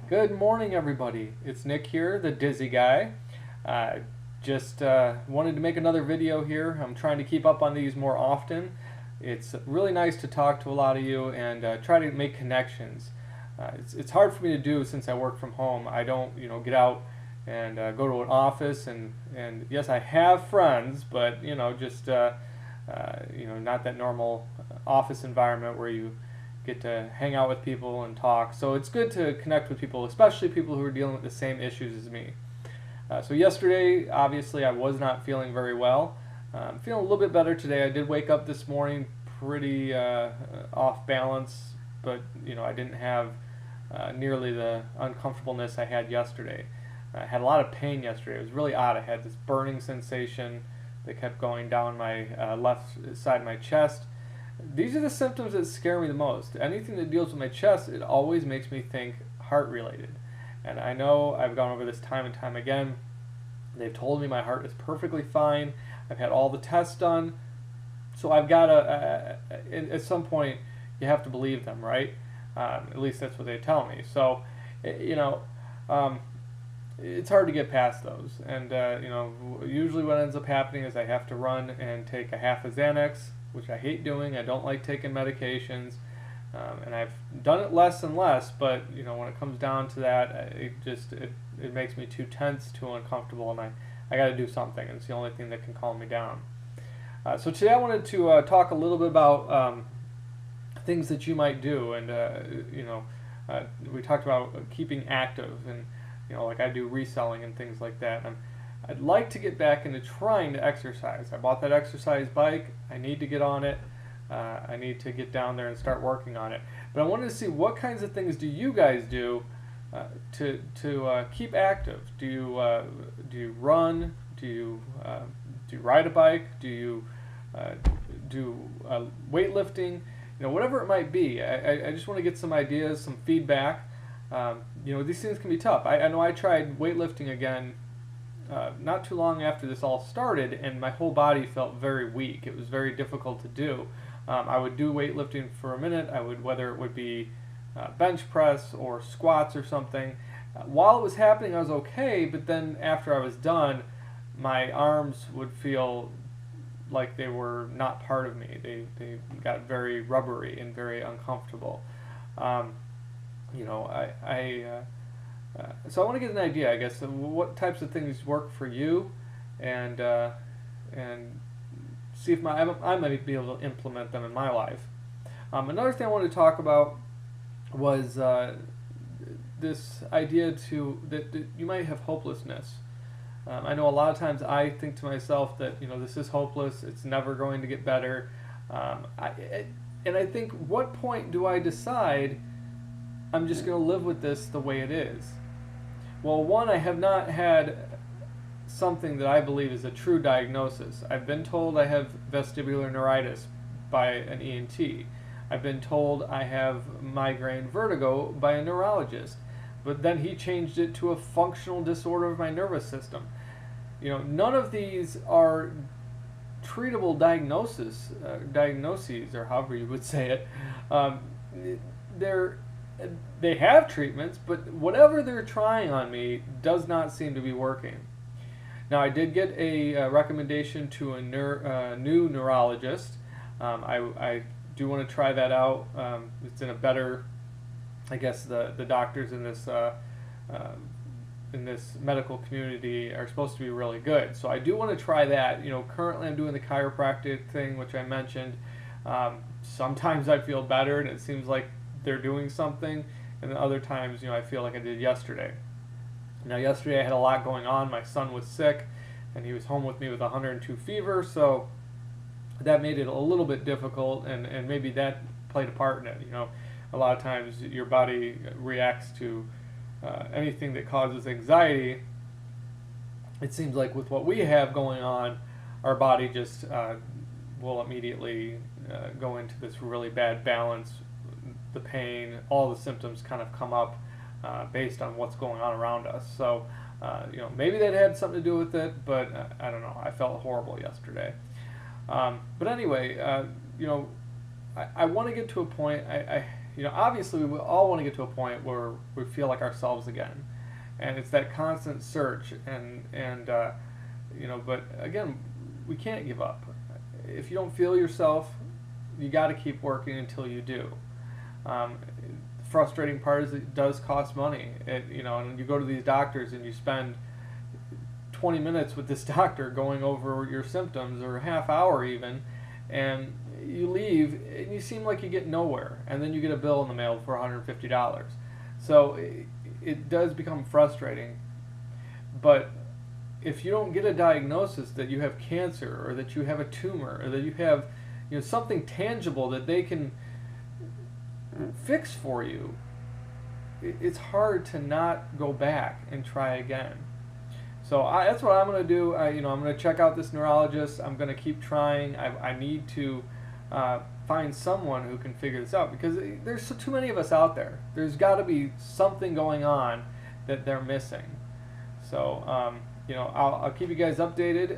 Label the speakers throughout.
Speaker 1: Good morning, everybody. It's Nick here, the Dizzy Guy. Just wanted to make another video here. I'm trying to keep up on these more often. It's really nice to talk to a lot of you and try to make connections. It's hard for me to do since I work from home. I don't, get out and go to an office and yes, I have friends, but just not that normal office environment where you get to hang out with people and talk. So it's good to connect with people, especially people who are dealing with the same issues as me. So yesterday, obviously, I was not feeling very well. I'm feeling a little bit better today. I did wake up this morning pretty off balance, but I didn't have nearly the uncomfortableness I had yesterday. I had a lot of pain yesterday. It was really odd. I had this burning sensation that kept going down my left side of my chest. These are the symptoms that scare me the most. Anything that deals with my chest, it always makes me think heart related. And I know I've gone over this time and time again. They've told me my heart is perfectly fine. I've had all the tests done. So I've got to, at some point, you have to believe them, right? At least that's what they tell me. So, it's hard to get past those. And, usually what ends up happening is I have to run and take a half a Xanax, which I hate doing. I don't like taking medications, and I've done it less and less. But when it comes down to that, it makes me too tense, too uncomfortable, and I got to do something. And it's the only thing that can calm me down. So today I wanted to talk a little bit about things that you might do, and we talked about keeping active, and like I do reselling and things like that. And I'd like to get back into trying to exercise. I bought that exercise bike. I need to get on it. I need to get down there and start working on it. But I wanted to see what kinds of things do you guys do to keep active? Do you run? Do you ride a bike? Do you do weightlifting? Whatever it might be. I just want to get some ideas, some feedback. These things can be tough. I know I tried weightlifting again not too long after this all started, and my whole body felt very weak. It was very difficult to do. I would do weightlifting for a minute. Whether it would be bench press or squats or something. While it was happening, I was okay, but then after I was done, my arms would feel like they were not part of me. They got very rubbery and very uncomfortable. So I want to get an idea, I guess, of what types of things work for you, and see if I might be able to implement them in my life. Another thing I wanted to talk about was this idea that you might have hopelessness. I know a lot of times I think to myself that this is hopeless. It's never going to get better. And I think, what point do I decide I'm just going to live with this the way it is? Well, one, I have not had something that I believe is a true diagnosis. I've been told I have vestibular neuritis by an ENT. I've been told I have migraine vertigo by a neurologist. But then he changed it to a functional disorder of my nervous system. None of these are treatable diagnoses, or however you would say it. They have treatments, but whatever they're trying on me does not seem to be working. Now, I did get a recommendation to a new neurologist. I do want to try that out. It's in a better, I guess the doctors in this medical community are supposed to be really good. So I do want to try that. Currently I'm doing the chiropractic thing, which I mentioned. Sometimes I feel better and it seems like they're doing something, and then other times, I feel like I did yesterday. Now, yesterday I had a lot going on. My son was sick, and he was home with me with 102 fever, so that made it a little bit difficult, and maybe that played a part in it. A lot of times your body reacts to anything that causes anxiety. It seems like with what we have going on, our body just will immediately go into this really bad balance. The pain, all the symptoms kind of come up based on what's going on around us. So, maybe that had something to do with it, but I don't know. I felt horrible yesterday. But anyway, I want to get to a point. obviously we all want to get to a point where we feel like ourselves again, and it's that constant search, but again, we can't give up. If you don't feel yourself, you got to keep working until you do. The frustrating part is it does cost money. And you go to these doctors and you spend 20 minutes with this doctor going over your symptoms, or a half hour even, and you leave and you seem like you get nowhere, and then you get a bill in the mail for $150. So it does become frustrating. But if you don't get a diagnosis that you have cancer, or that you have a tumor, or that you have something tangible that they can fix for you, it's hard to not go back and try again. So that's what I'm going to do. I'm going to check out this neurologist. I'm going to keep trying. I need to find someone who can figure this out, because there's too many of us out there. There's got to be something going on that they're missing. So I'll keep you guys updated.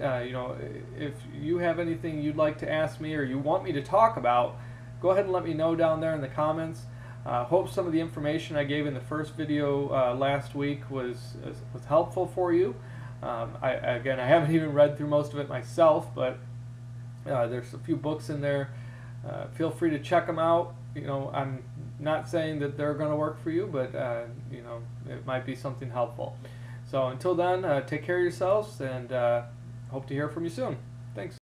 Speaker 1: If you have anything you'd like to ask me, or you want me to talk about, go ahead and let me know down there in the comments. Hope some of the information I gave in the first video last week was helpful for you. I haven't even read through most of it myself, but there's a few books in there. Feel free to check them out. I'm not saying that they're going to work for you, but it might be something helpful. So until then, take care of yourselves, and hope to hear from you soon. Thanks.